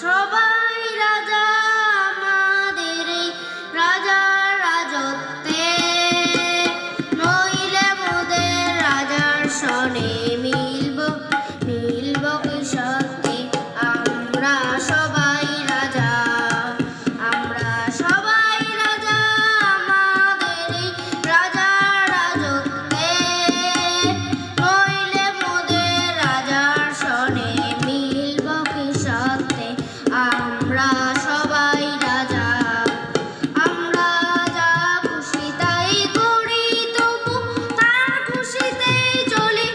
সবাই রাজা আমাদের এই রাজার রাজত্বে, নইলে মোদের রাজার সনে মিলব কি সত্যি? আমরা সবাই রাজা, আমরা সবাই রাজা আমাদের এই রাজার রাজত্বে, নইলে মোদের রাজার সনে মিলব কি সত্যি? আমরা সবাই রাজা, আমরা যা খুশি তাই করি, তবু তার খুশিতেই চলি।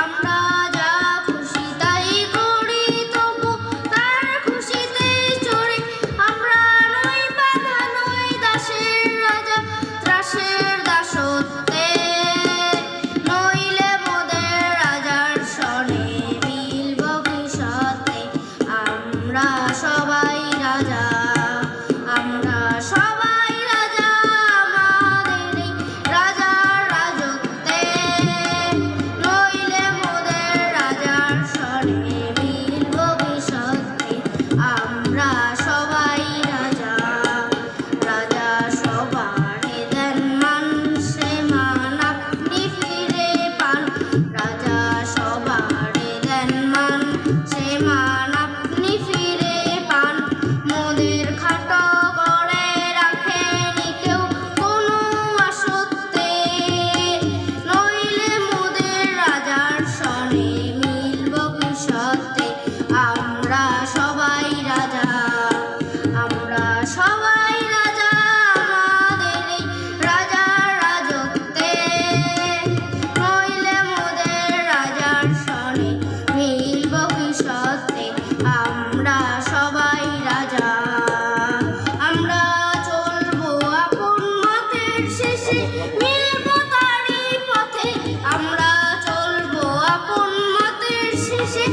আমরা যা খুশি তাই করি, তবু তার খুশিতেই চলি। আমরা নই বাঁধা, নই দাসের রাজা, ত্রাসের দাসত্বে, নইলে মোদের রাজার সনে মিলব কি সত্যি? আমরা সবাই রাজা, আমরা সবাই রাজা আমাদের এই রাজার রাজত্বে, নইলে মোদের রাজার সনে মিলব কি সত্যি? আমরা সবাই রাজা, রাজা সবারে দেন মান, সে মান আপনি ফিরে পান। রাজা সবারে দেন মান, সে মান আপনি ফিরে পান। মোদের খাটো করে রাখেনি কেউ কোনো আসতে, নইলে মোদের রাজার সনে মিলব কি সত্যি? আমরা সবাই রাজা, আমরা সবাই রাজা আমাদের এই রাজার রাজত্বে, নইলে মোদের রাজার সনে মিলব কি সত্যি? আমরা সবাই রাজা, আমরা চলবো আপন মতের শেষে, মিলব তারই পথে। আমরা চলবো আপন মতের শেষে,